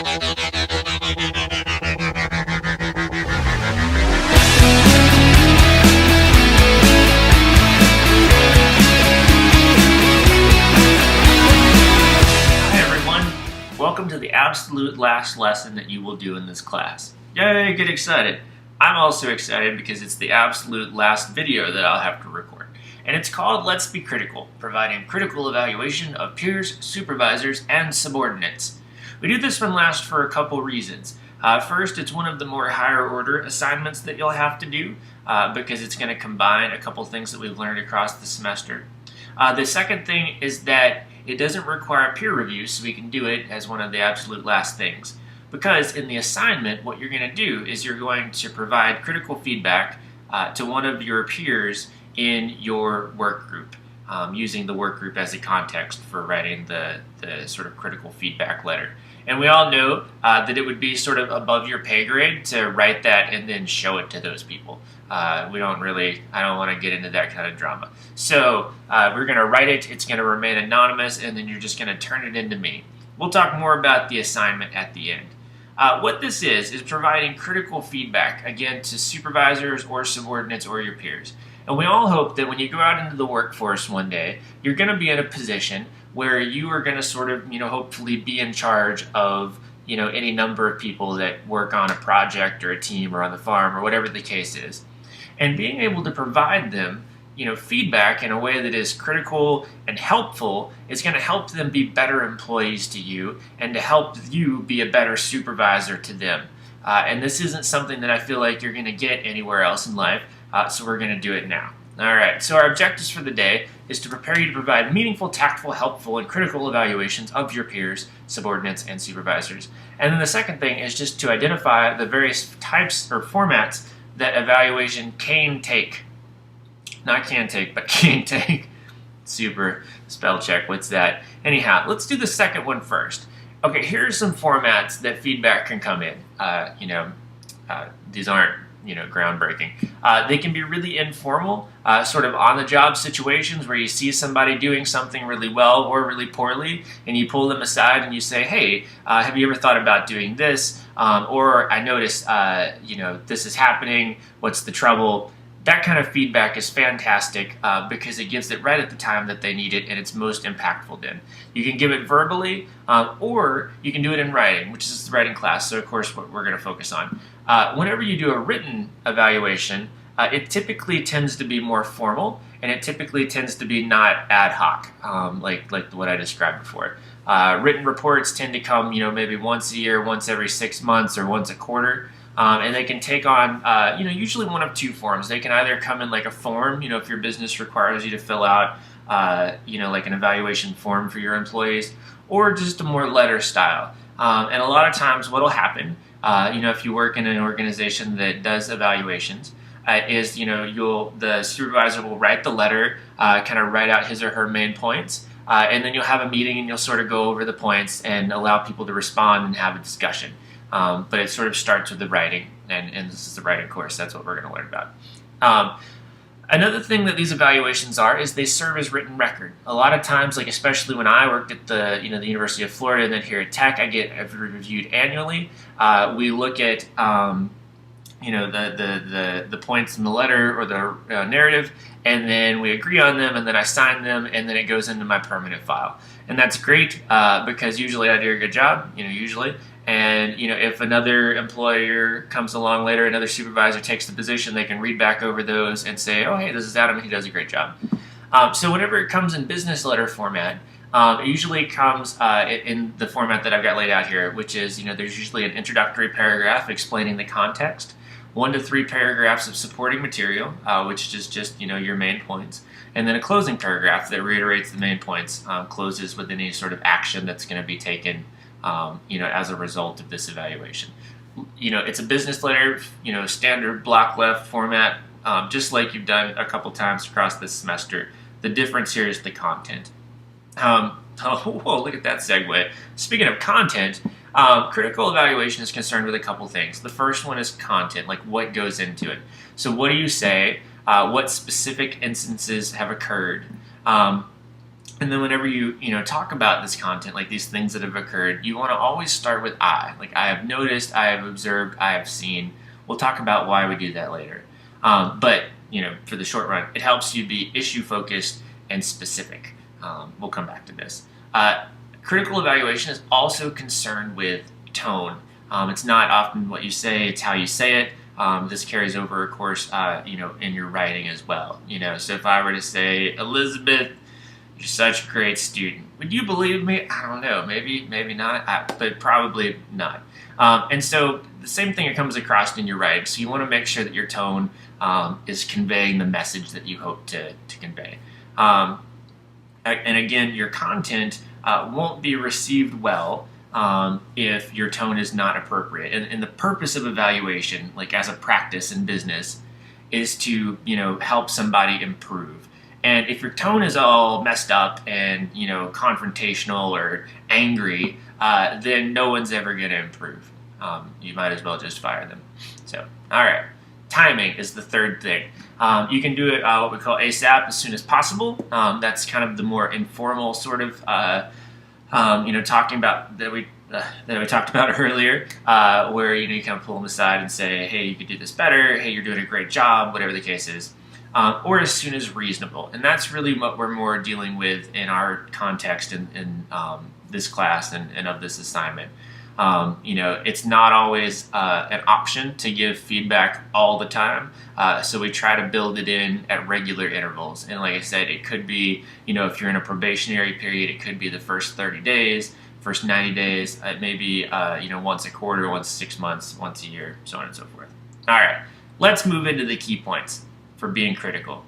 Welcome to the absolute last lesson that you will do in this class. Yay, get excited. I'm also excited because it's the absolute last video that I'll have to record. And it's called Let's Be Critical, providing critical evaluation of peers, supervisors, and subordinates. We do this one last for a couple reasons. First, it's one of the more higher order assignments that you'll have to do because it's going to combine a couple things that we've learned across the semester. The second thing is that it doesn't require peer review, so we can do it as one of the absolute last things. Because in the assignment, what you're going to do is you're going to provide critical feedback to one of your peers in your work group, using the work group as a context for writing the sort of critical feedback letter. And we all know that it would be sort of above your pay grade to write that and then show it to those people. I don't want to get into that kind of drama. So we're going to write it, it's going to remain anonymous, and then you're just going to turn it into me. We'll talk more about the assignment at the end. What this is providing critical feedback, again, to supervisors or subordinates or your peers. And we all hope that when you go out into the workforce one day, you're going to be in a position where you are going to sort of, hopefully be in charge of, any number of people that work on a project or a team or on the farm or whatever the case is. And being able to provide them, feedback in a way that is critical and helpful is going to help them be better employees to you and to help you be a better supervisor to them. And this isn't something that I feel like you're going to get anywhere else in life, so we're going to do it now. All right, so our objectives for the day is to prepare you to provide meaningful, tactful, helpful, and critical evaluations of your peers, subordinates, and supervisors. And then the second thing is just to identify the various types or formats that evaluation can take. Not can take, but can take. Super spell check, what's that? Anyhow, let's do the second one first. Okay, here are some formats that feedback can come in. These aren't groundbreaking. They can be really informal, sort of on-the-job situations where you see somebody doing something really well or really poorly, and you pull them aside and you say, hey, have you ever thought about doing this? Or I noticed, this is happening. What's the trouble? That kind of feedback is fantastic because it gives it right at the time that they need it, and it's most impactful then. You can give it verbally, or you can do it in writing, which is the writing class, so of course what we're going to focus on. Whenever you do a written evaluation, it typically tends to be more formal, and it typically tends to be not ad hoc, like what I described before. Written reports tend to come, maybe once a year, once every 6 months, or once a quarter. And they can take on, usually one of two forms. They can either come in like a form, if your business requires you to fill out, like an evaluation form for your employees, or just a more letter style. And a lot of times what will happen, if you work in an organization that does evaluations, is, the supervisor will write the letter, kind of write out his or her main points, and then you'll have a meeting and you'll sort of go over the points and allow people to respond and have a discussion. But it sort of starts with the writing, and this is the writing course. That's what we're going to learn about. Another thing that these evaluations is they serve as written record. A lot of times, like especially when I worked at the the University of Florida and then here at Tech, I get reviewed annually. We look at the points in the letter or the narrative, and then we agree on them, and then I sign them, and then it goes into my permanent file. And that's great because usually I do a good job, usually. And if another employer comes along later, another supervisor takes the position, they can read back over those and say, oh, hey, this is Adam, he does a great job. So whenever it comes in business letter format, it usually comes in the format that I've got laid out here, which is, there's usually an introductory paragraph explaining the context, 1 to 3 paragraphs of supporting material, which is just, your main points, and then a closing paragraph that reiterates the main points, closes with any sort of action that's going to be taken as a result of this evaluation. It's a business letter, standard block left format, just like you've done a couple times across this semester. The difference here is the content. Look at that segue. Speaking of content, critical evaluation is concerned with a couple things. The first one is content, like what goes into it. So what do you say? What specific instances have occurred? And then whenever you talk about this content, like these things that have occurred, you want to always start with I. Like, I have noticed, I have observed, I have seen. We'll talk about why we do that later. But for the short run, it helps you be issue focused and specific. We'll come back to this. Critical evaluation is also concerned with tone. It's not often what you say; it's how you say it. This carries over, of course, in your writing as well. So if I were to say, Elizabeth, you're such a great student, would you believe me? I don't know. Maybe not, but probably not. And so the same thing comes across in your writing. So you want to make sure that your tone is conveying the message that you hope to convey. And again, your content won't be received well if your tone is not appropriate. And the purpose of evaluation, like as a practice in business, is to help somebody improve. And if your tone is all messed up and confrontational or angry, then no one's ever going to improve. You might as well just fire them. So, all right. Timing is the third thing. You can do it what we call ASAP, as soon as possible. That's kind of the more informal sort of, talking about that we talked about earlier, where you kind of pull them aside and say, hey, you could do this better. Hey, you're doing a great job. Whatever the case is. Or as soon as reasonable. And that's really what we're more dealing with in our context in this class and of this assignment. It's not always an option to give feedback all the time. So we try to build it in at regular intervals. And like I said, it could be, if you're in a probationary period, it could be the first 30 days, first 90 days, maybe, once a quarter, once 6 months, once a year, so on and so forth. All right, let's move into the key points for being critical.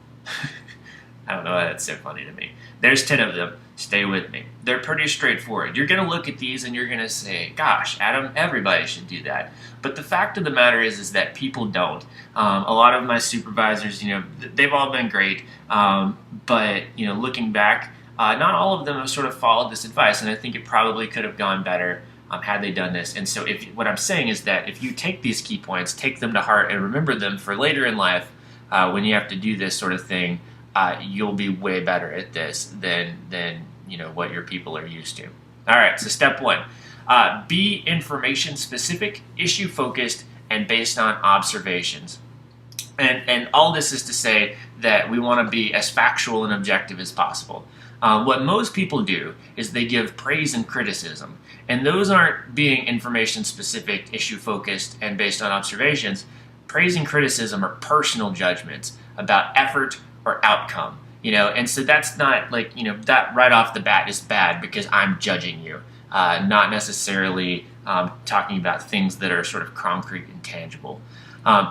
I don't know why that's so funny to me. There's 10 of them. Stay with me. They're pretty straightforward. You're going to look at these and you're going to say, gosh, Adam, everybody should do that. But the fact of the matter is that people don't. A lot of my supervisors, they've all been great. But, looking back, not all of them have sort of followed this advice. And I think it probably could have gone better had they done this. And so what I'm saying is that if you take these key points, take them to heart and remember them for later in life, when you have to do this sort of thing, you'll be way better at this than what your people are used to. All right, so step 1, be information specific, issue focused, and based on observations. And all this is to say that we want to be as factual and objective as possible. What most people do is they give praise and criticism, and those aren't being information specific, issue focused, and based on observations. Praise and criticism are personal judgments about effort or outcome, and so that's not like, that right off the bat is bad because I'm judging you, not necessarily talking about things that are sort of concrete and tangible.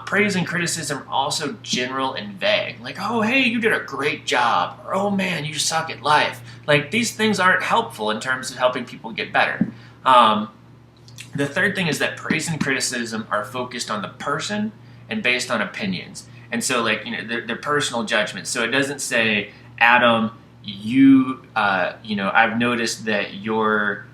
Praise and criticism are also general and vague, like, oh, hey, you did a great job, or oh man, you suck at life. Like, these things aren't helpful in terms of helping people get better. The third thing is that praise and criticism are focused on the person and based on opinions. And so, like, they're personal judgments. So it doesn't say, Adam, I've noticed that your,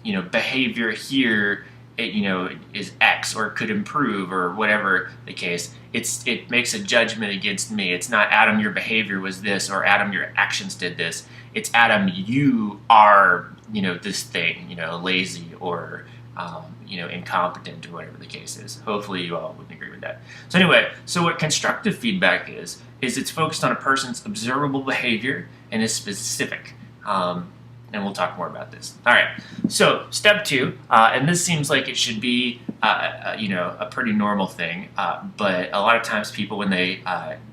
behavior here, is X or could improve or whatever the case. It makes a judgment against me. It's not, Adam, your behavior was this, or Adam, your actions did this. It's, Adam, you are, this thing, lazy or, incompetent or whatever the case is. Hopefully you all would agree with that. So anyway, so what constructive feedback is it's focused on a person's observable behavior and is specific. And we'll talk more about this. All right, so step 2, and this seems like it should be, a pretty normal thing, but a lot of times people, when they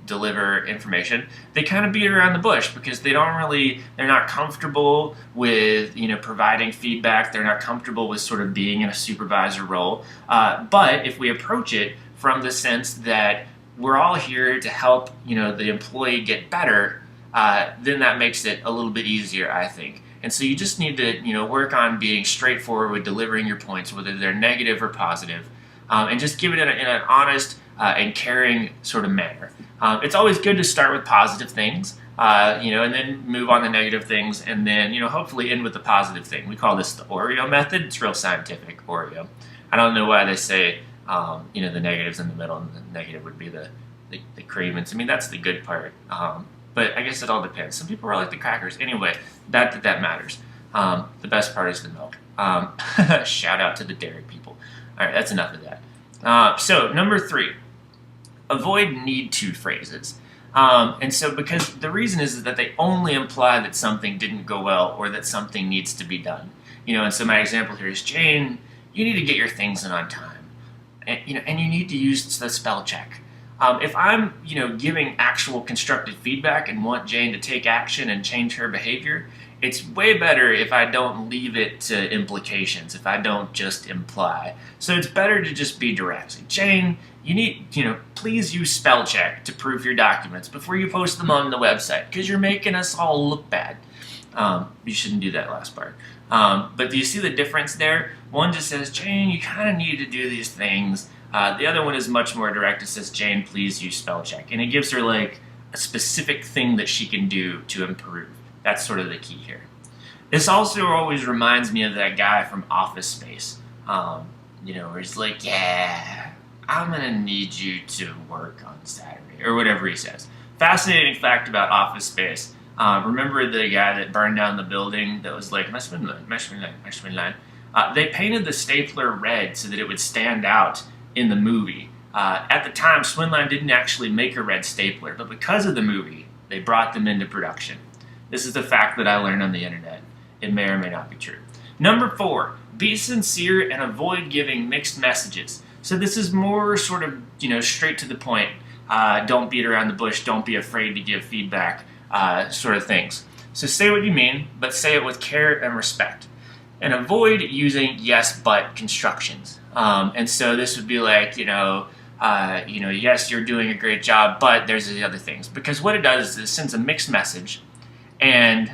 deliver information, they kind of beat around the bush because they're not comfortable with, providing feedback. They're not comfortable with sort of being in a supervisor role. But if we approach it from the sense that we're all here to help, the employee get better, then that makes it a little bit easier, I think. And so you just need to, work on being straightforward with delivering your points, whether they're negative or positive, and just give it in an honest and caring sort of manner. It's always good to start with positive things, and then move on to negative things, and then, hopefully end with the positive thing. We call this the Oreo method. It's real scientific, Oreo. I don't know why they say, the negative's in the middle, and the negative would be the cream. And I mean, that's the good part. But but I guess it all depends. Some people are like the crackers. Anyway, that matters. The best part is the milk. Shout out to the dairy people. All right, that's enough of that. So number 3, avoid need to phrases. And so because the reason is that they only imply that something didn't go well or that something needs to be done. And so my example here is, Jane, you need to get your things in on time. And you need to use the spell check. If I'm, giving actual constructive feedback and want Jane to take action and change her behavior, it's way better if I don't leave it to implications, if I don't just imply. So it's better to just be direct. Say, Jane, you need, please use spell check to prove your documents before you post them on the website, because you're making us all look bad. You shouldn't do that last part. But do you see the difference there? One just says, Jane, you kind of need to do these things. The other one is much more direct. It says, Jane, please use spell check. And it gives her like a specific thing that she can do to improve. That's sort of the key here. This also always reminds me of that guy from Office Space, where he's like, yeah, I'm going to need you to work on Saturday, or whatever he says. Fascinating fact about Office Space. Remember the guy that burned down the building that was like, mesh line. They painted the stapler red so that it would stand out in the movie. At the time, Swinline didn't actually make a red stapler, but because of the movie, they brought them into production. This is a fact that I learned on the internet. It may or may not be true. Number 4, be sincere and avoid giving mixed messages. So this is more sort of, straight to the point. Don't beat around the bush. Don't be afraid to give feedback, sort of things. So say what you mean, but say it with care and respect. And avoid using yes, but constructions. And so this would be like, yes, you're doing a great job, but there's the other things. Because what it does is it sends a mixed message. And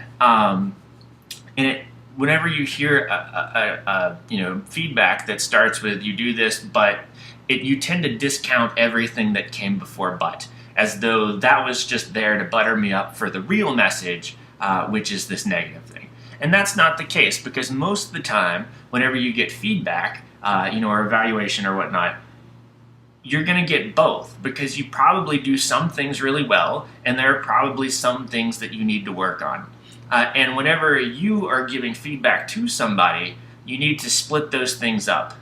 whenever you hear feedback that starts with you do this, but you tend to discount everything that came before but, as though that was just there to butter me up for the real message, which is this negative thing. And that's not the case, because most of the time, whenever you get feedback, or evaluation or whatnot, you're going to get both, because you probably do some things really well, and there are probably some things that you need to work on. And whenever you are giving feedback to somebody, you need to split those things up.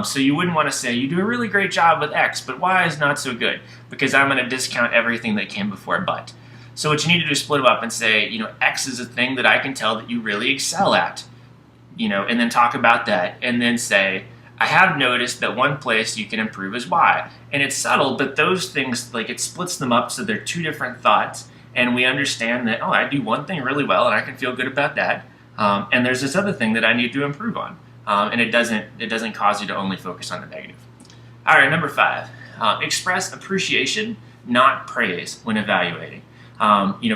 So you wouldn't want to say, you do a really great job with X, but Y is not so good, because I'm going to discount everything that came before but. So what you need to do is split them up and say, X is a thing that I can tell that you really excel at, and then talk about that, and then say, I have noticed that one place you can improve is Y. And it's subtle, but those things, it splits them up so they're two different thoughts, and we understand that, I do one thing really well, and I can feel good about that, and there's this other thing that I need to improve on. And it doesn't cause you to only focus on the negative. All right, number 5, express appreciation, not praise when evaluating.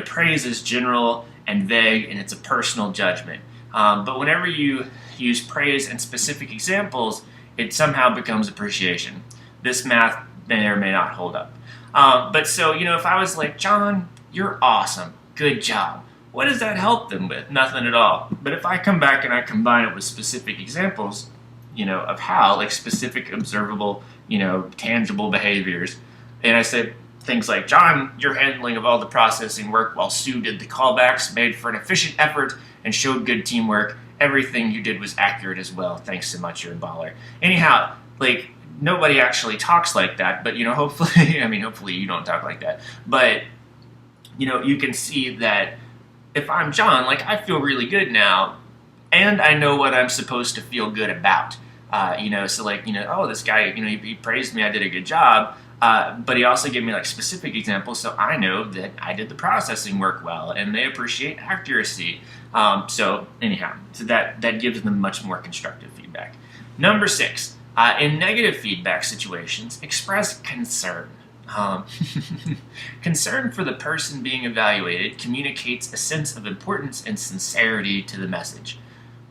Praise is general and vague, and it's a personal judgment. But whenever you use praise and specific examples, it somehow becomes appreciation. This math may or may not hold up. But so, if I was like, John, you're awesome, good job, what does that help them with? Nothing at all. But if I come back and I combine it with specific examples, of how, like specific, observable, tangible behaviors, and I say things like, John, your handling of all the processing work while Sue did the callbacks made for an efficient effort and showed good teamwork. Everything you did was accurate as well. Thanks so much, you're a baller. Anyhow, nobody actually talks like that, but, hopefully, hopefully you don't talk like that. But, you can see that if I'm John, I feel really good now, and I know what I'm supposed to feel good about. Oh, this guy, he praised me, I did a good job, but he also gave me specific examples, so I know that I did the processing work well, and they appreciate accuracy. So that gives them much more constructive feedback. Number 6, in negative feedback situations, express concern. Concern for the person being evaluated communicates a sense of importance and sincerity to the message,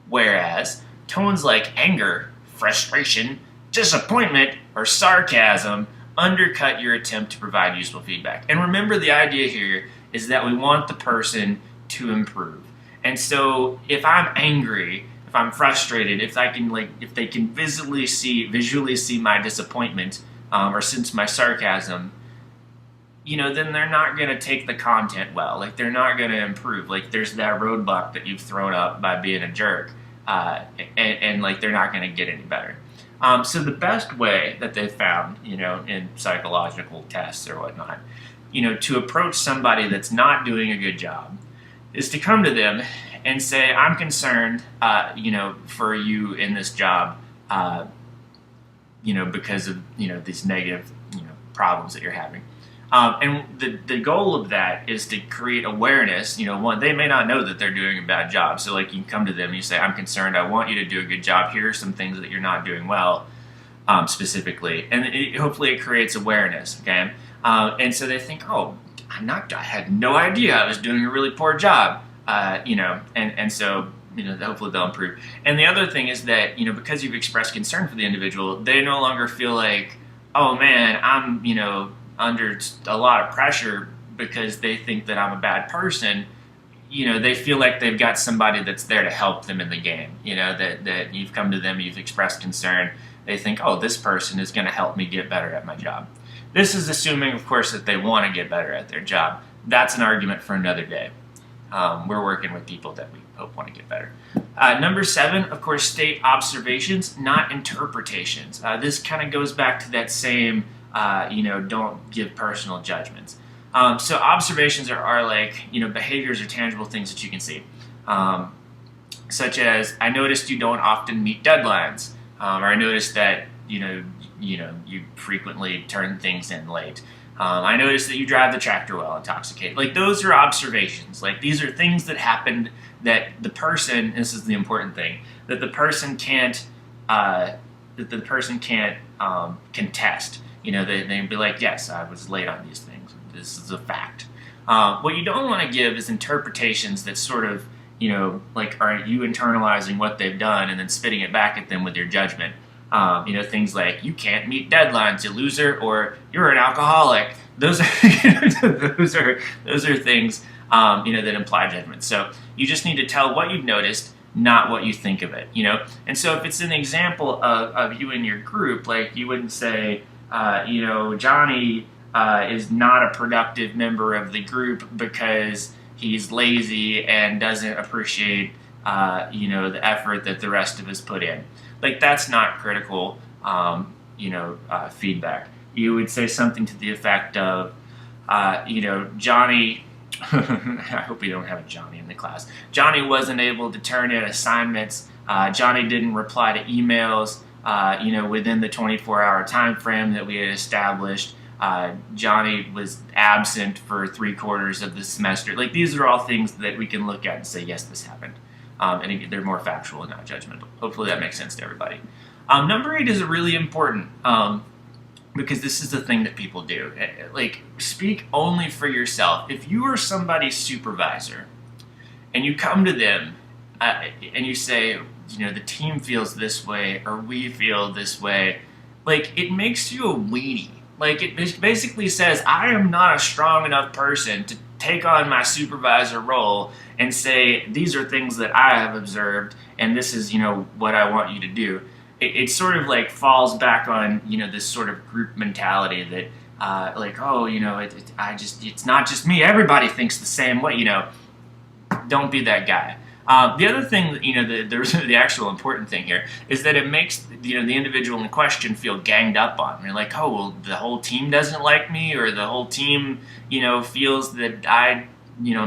whereas tones like anger, frustration, disappointment, or sarcasm undercut your attempt to provide useful feedback. And remember, the idea here is that we want the person to improve. And so if I'm angry, if I'm frustrated, if they can visually see my disappointment, or sense my sarcasm, then they're not going to take the content well. Like, they're not going to improve. Like, there's that roadblock that you've thrown up by being a jerk, and like, they're not going to get any better. So the best way that they've found, in psychological tests or whatnot, to approach somebody that's not doing a good job is to come to them and say, I'm concerned, for you in this job, because of, these negative, problems that you're having. And the goal of that is to create awareness. One, they may not know that they're doing a bad job. So like, you come to them and you say, I'm concerned, I want you to do a good job. Here are some things that you're not doing well, specifically. And hopefully it creates awareness, okay? And so they think, oh, I had no idea I was doing a really poor job, and so, hopefully they'll improve. And the other thing is that, because you've expressed concern for the individual, they no longer feel like, oh man, I'm, under a lot of pressure because they think that I'm a bad person. They feel like they've got somebody that's there to help them in the game, that you've come to them, you've expressed concern. They think, oh, this person is going to help me get better at my job. This is assuming, of course, that they want to get better at their job. That's an argument for another day. We're working with people that we hope want to get better. Number 7, of course, state observations, not interpretations. This kind of goes back to that same, don't give personal judgments. So observations are like, behaviors or tangible things that you can see. Such as, I noticed you don't often meet deadlines. Or I noticed that, you frequently turn things in late. I noticed that you drive the tractor while intoxicated. Like, those are observations. Like, these are things that happened that the person, this is the important thing, that the person can't contest. They'd be like, yes, I was late on these things. This is a fact. What you don't want to give is interpretations that sort of, like, are you internalizing what they've done and then spitting it back at them with your judgment. Things like, you can't meet deadlines, you loser, or you're an alcoholic. Those are those are things that imply judgment. So you just need to tell what you've noticed, not what you think of it. And so if it's an example of you and your group, like, you wouldn't say, Johnny is not a productive member of the group because he's lazy and doesn't appreciate the effort that the rest of us put in. Like, that's not critical, feedback. You would say something to the effect of, Johnny, I hope we don't have a Johnny in the class. Johnny wasn't able to turn in assignments. Johnny didn't reply to emails, within the 24-hour time frame that we had established. Johnny was absent for 3/4 of the semester. Like, these are all things that we can look at and say, yes, this happened. And they're more factual and not judgmental. Hopefully that makes sense to everybody. Number 8 is really important because this is the thing that people do. Like, speak only for yourself. If you are somebody's supervisor and you come to them and you say, the team feels this way or we feel this way, like, it makes you a weenie. Like, it basically says, I am not a strong enough person to take on my supervisor role and say, these are things that I have observed, and this is, what I want you to do. It sort of like falls back on, this sort of group mentality that, it's not just me. Everybody thinks the same way. Don't be that guy. The other thing, the actual important thing here is that it makes, the individual in question feel ganged up on. They're like, oh, well, the whole team doesn't like me, or the whole team, feels that I'm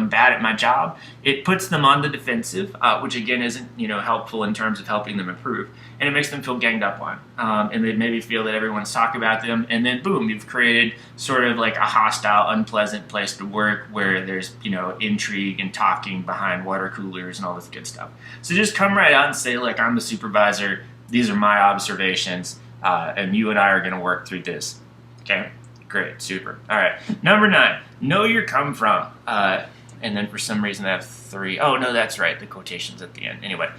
bad at my job. It puts them on the defensive, which again isn't, helpful in terms of helping them improve. And it makes them feel ganged up on. And they maybe feel that everyone's talking about them, and then boom, you've created sort of like a hostile, unpleasant place to work where there's, intrigue and talking behind water coolers and all this good stuff. So just come right out and say, like, I'm the supervisor, these are my observations, and you and I are going to work through this. Okay? Great, super. All right, number 9, know your come from. And then for some reason I have 3. Oh, no, that's right, the quotations at the end. Anyway,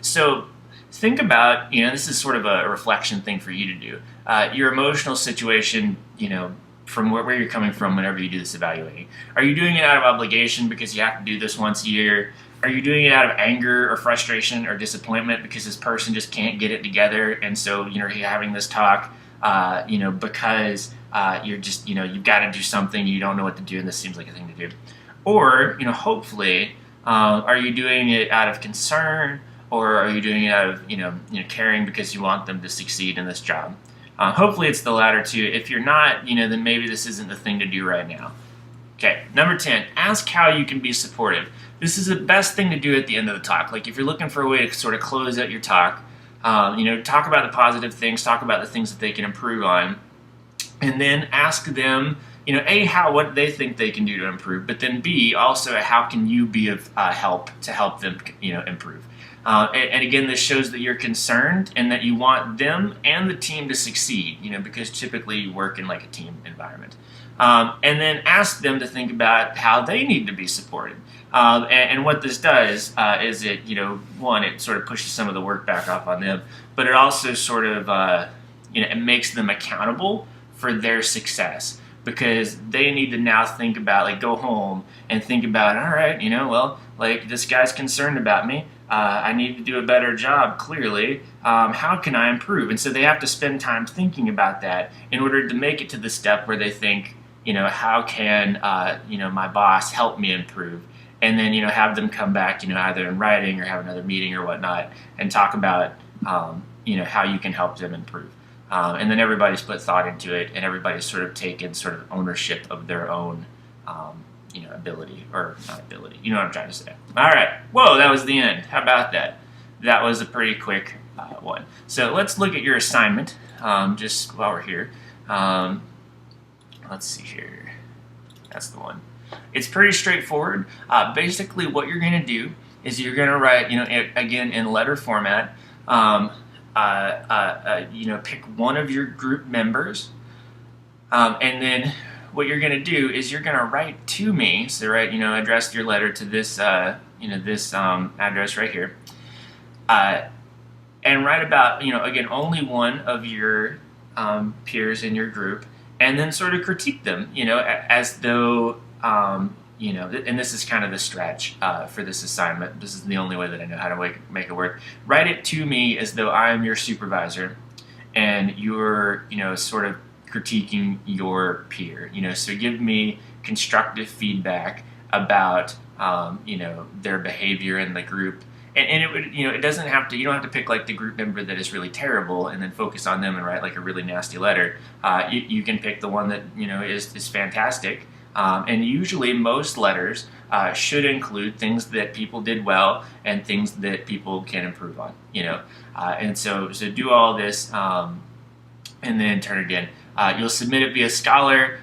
so think about, this is sort of a reflection thing for you to do. Your emotional situation, from where you're coming from whenever you do this evaluating. Are you doing it out of obligation because you have to do this once a year? Are you doing it out of anger or frustration or disappointment because this person just can't get it together, and so, you're having this talk, because you're just, you've got to do something, you don't know what to do, and this seems like a thing to do. Or, hopefully, are you doing it out of concern, or are you doing it out of, caring because you want them to succeed in this job? Hopefully it's the latter two. If you're not, then maybe this isn't the thing to do right now. Okay, number 10, ask how you can be supportive. This is the best thing to do at the end of the talk. Like if you're looking for a way to sort of close out your talk, talk about the positive things, talk about the things that they can improve on, and then ask them, A, what they think they can do to improve, but then B, also how can you be of help to help them, improve. And again, this shows that you're concerned and that you want them and the team to succeed, because typically you work in like a team environment. And then ask them to think about how they need to be supported. And what this does is it, one, it sort of pushes some of the work back off on them, but it also sort of, it makes them accountable for their success, because they need to now think about, like, go home and think about, all right, this guy's concerned about me. I need to do a better job, clearly. How can I improve? And so they have to spend time thinking about that in order to make it to the step where they think, how can, my boss help me improve? And then, have them come back, either in writing or have another meeting or whatnot and talk about, how you can help them improve. And then everybody's put thought into it, and everybody's sort of taken sort of ownership of their own, ability, or not ability. You know what I'm trying to say. All right. Whoa, that was the end. How about that? That was a pretty quick one. So let's look at your assignment just while we're here. Let's see here. That's the one. It's pretty straightforward. Basically, what you're going to do is you're going to write, again, in letter format, pick one of your group members, and then what you're going to do is you're going to write to me. So address your letter to this, this address right here, and write about, again, only one of your peers in your group, and then sort of critique them, as though, and this is kind of the stretch for this assignment. This is the only way that I know how to make it work. Write it to me as though I am your supervisor, and you're, sort of critiquing your peer. So give me constructive feedback about, their behavior in the group. And it would, it doesn't have to, you don't have to pick like the group member that is really terrible and then focus on them and write like a really nasty letter. You can pick the one that, is fantastic. And usually most letters should include things that people did well and things that people can improve on, and so do all this, and then turn it in. You'll submit it via Scholar,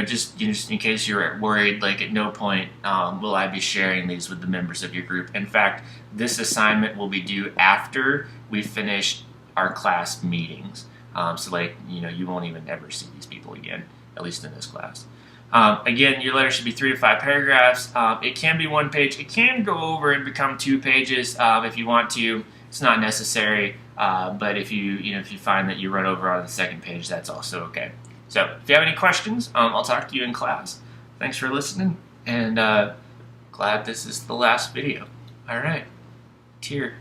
just in case you're worried, like at no point will I be sharing these with the members of your group. In fact, this assignment will be due after we finish our class meetings. So you won't even ever see these people again, at least in this class. Again, your letter should be 3 to 5 paragraphs. It can be 1 page. It can go over and become 2 pages if you want to. It's not necessary, but if you find that you run over on the 2nd page, that's also okay. So if you have any questions, I'll talk to you in class. Thanks for listening, and glad this is the last video. All right, cheer.